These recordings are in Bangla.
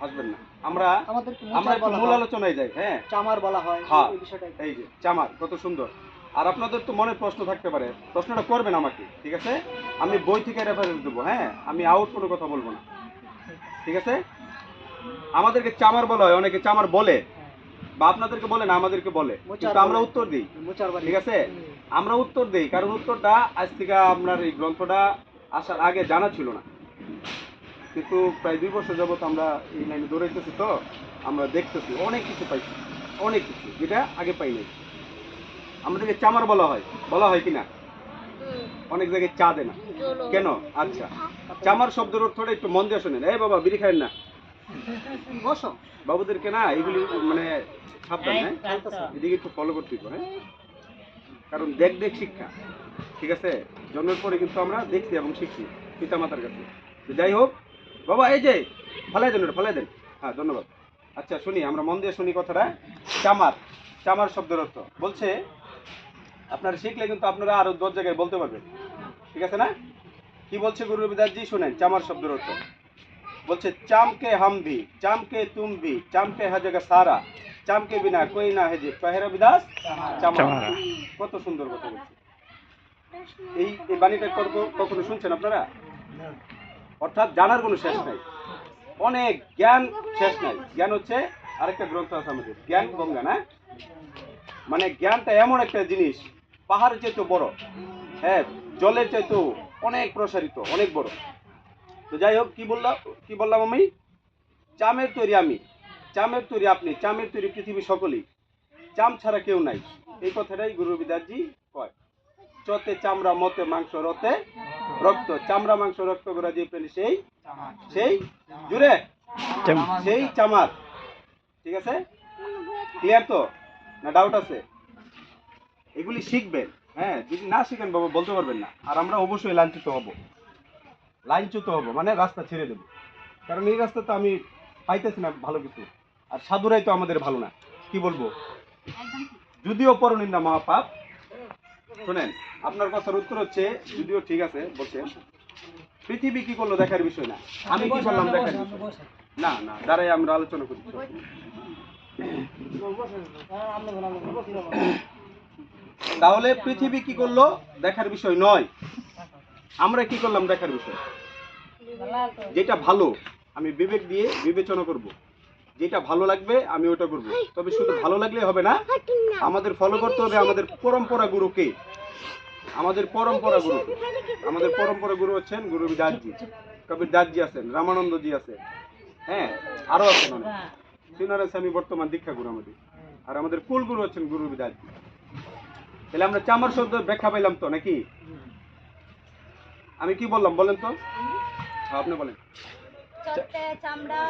আসবেন না। আমরা মূল আলোচনায় যাই। হ্যাঁ, চামার বলা হয় এই বিষয়টা। এই যে চামার কত সুন্দর। আর আপনাদের তো মনে প্রশ্ন থাকতে পারে, প্রশ্নটা করবেন আমাকে, ঠিক আছে? আমি বই থেকে রেফারেন্স দেবো। হ্যাঁ, আমি আউট কোনো কথা বলবো না, ঠিক আছে? আমাদেরকে চামার বলা হয়, অনেকে চামার বলে, বা আপনাদেরকে বলে না, আমাদেরকে বলে, কিন্তু আমরা উত্তর দিই, ঠিক আছে? আমরা উত্তর দিই, কারণ উত্তরটা আজ থেকে আপনার এই গ্রন্থটা আসার আগে জানা ছিল না, কিন্তু প্রায় 2 বছর যাবত আমরা এই লাইনে দৌড়াইতেছি, তো আমরা দেখতেছি অনেক কিছু পাইছি, অনেক কিছু যেটা আগে পাই নাই। আমাদেরকে চামার বলা হয় কিনা? অনেক জায়গায় চা দেয় না কেন? আচ্ছা, চামার শব্দের অর্থটা একটু মন দিয়ে শোনেন। এই বাবা, বিড়ি খায় না, বসো। বাবুদেরকে না এগুলি মানে সাবধান, হ্যাঁ, এদিকে একটু ফলো করতে হবে, হ্যাঁ, কারণ দেখ শিক্ষা, ঠিক আছে? জন্মের পরে কিন্তু আমরা দেখছি এবং শিখছি পিতা মাতার কাছে। যাই হোক বাবা, এই যে ফেলাই দেন, ফেলাই দেন। হ্যাঁ, ধন্যবাদ। আচ্ছা, শুনি, আমরা মন দিয়ে শুনি কথাটা। চামার শব্দের অর্থ বলছে, আপনারা শিখলে কিন্তু আপনারা আরো 10 জায়গায় বলতে পারবেন, ঠিক আছে না? কি বলছে গুরু রবিদাস জি, শুনেন চামার শব্দের অর্থ। বলছে, চামকে হাম ভি, চামকে তুম ভি, চামকে হাজেগা সারা, চামকে বিনা কই না হেজে, কহে রবিদাস চামার। কত সুন্দর কথা বলছে। এই বাণীটা কখনো শুনছেন আপনারা? অর্থাৎ জানার কোনো শেষ নাই, অনেক জ্ঞান শেষ নাই। জ্ঞান হচ্ছে আরেকটা গ্রন্থ আছে আমাদের, জ্ঞান গঙ্গা, না? মানে জ্ঞানটা এমন একটা জিনিস, পাহাড়ের চাইতে বড়, হ্যাঁ, জলের চাইতে অনেক প্রসারিত, অনেক বড়। তো যাই হোক, কি বললাম আমি? চামের তৈরি আমি, চামের তৈরি আপনি, চামের তৈরি পৃথিবী সকলেই, চাম ছাড়া কেউ নাই। এই কথাটাই গুরু রবিদাসজি কয়। চতে চামড়া, মতে মাংস, রতে রক্ত, চামড়া মাংস রক্ত করা যে প্রাণী, সেই জুড়ে সেই চামার, ঠিক আছে? ক্লিয়ার তো, না ডাউট আছে? এগুলি শিখবেন, হ্যাঁ, যদি না শিখেন বাবা বলতে পারবেন না। আর আমরা অবশ্যই লাঞ্ছিত হব, মানে রাস্তা ছেড়ে দেব, কারণ এই রাস্তা তো আমি পাইতেছি না ভালো কিছু। আর সাধুরাই তো আমাদের ভালো না, কি বলবো? যদিও পরনিন্দা মহাপাপ। শোনেন, আপনার কথার উত্তর হচ্ছে, যদিও ঠিক আছে বলছেন, পৃথিবী কি করলো দেখার বিষয় না, আমি কি করলাম দেখার বিষয় না। না, দাঁড়াই আমরা আলোচনা করি। তাহলে পৃথিবী কি করলো দেখার বিষয় নয়, আমরা কি করলাম দেখার বিষয়। যেটা ভালো আমি বিবেক দিয়ে বিবেচনা করব, যেটা ভালো লাগবে আমি ওটা করব। তবে শুধু ভালো লাগলে হবে না, আমাদের ফলো করতে হবে আমাদের পরম্পরা গুরুকে। আমাদের পরম্পরা গুরু হচ্ছেন গুরু রবিদাসজি, কবির দাসজি আছেন, রামানন্দজি আছে, হ্যাঁ, আরো আছেন অনেক। সিনার আছে, আমি বর্তমান দীক্ষা গুরু আমাদের। আর আমাদের কুল গুরু হচ্ছেন গুরু রবিদাসজি। তাহলে আমরা চামার শব্দ ব্যাখ্যা পাইলাম তো, নাকি? আমি কি বললাম বলেন তো? আপনি বলেন। চতে চামড়া,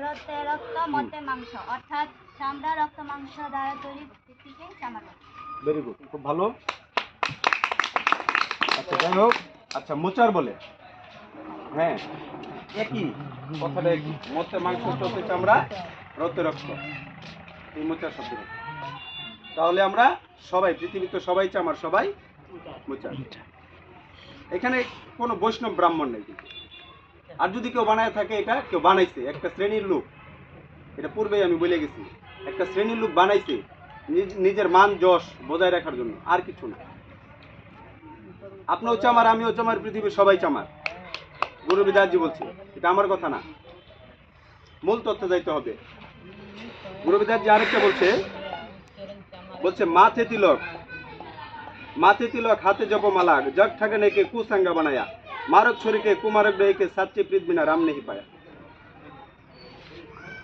রতে রক্ত, মতে মাংস, অর্থাৎ চামড়া, রক্ত, মাংস দ্বারা তৈরি পৃথিবীকে চামড়া। ভেরি গুড, খুব ভালো। আচ্ছা, যাই হোক। আচ্ছা, মোচার বলে, হ্যাঁ, একই কথাটা, একই। মতে মাংস, চতে চামড়া, রতে রক্ত, এই মোচার শব্দ। তাহলে আমরা সবাই, পৃথিবীতে সবাই চামার, সবাই মোচার। এখানে কোনো বৈষ্ণব ব্রাহ্মণ নেই কিন্তু। আর যদি কেউ বানায় থাকে, এটা কেউ বানাইছে, একটা শ্রেণীর লোক, এটা পূর্বেই আমি বলে গেছি, একটা শ্রেণীর লোক বানাইছে নিজের মান যশ বজায় রাখার জন্য, আর কিছু না। আপনিও চামার, আমিও চামার, পৃথিবীর সবাই চামার। গুরু রবিদাসজি বলছে, এটা আমার কথা না, মূল তথ্যে যাইতে হবে। গুরু রবিদাসজি আরেকটা বলছে মাথে তিলক হাতে জপমালা, জগ ঠাকে নেকে কুসাঙ্গা বানায়া, মারক ছড়িকে কুমারক ডেকে সাচ্চে পৃথিবীনা রাম নেহি পায়া।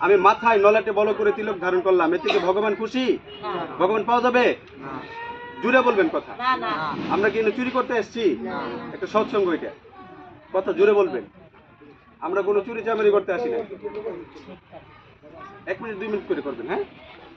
আমি মাথায় নলাটে বলো করে তিলক ধারণ করলাম, এতে কি ভগবান খুশি? ভগবান পাওয়া যাবে? জুড়ে বলবেন কথা। আমরা কি চুরি করতে এসেছি? একটা সৎসঙ্গ, এটা কথা জুড়ে বলবেন। আমরা কোনো চুরি চামারি করতে আসি না। 1 মিনিট 2 মিনিট করে করবেন, হ্যাঁ।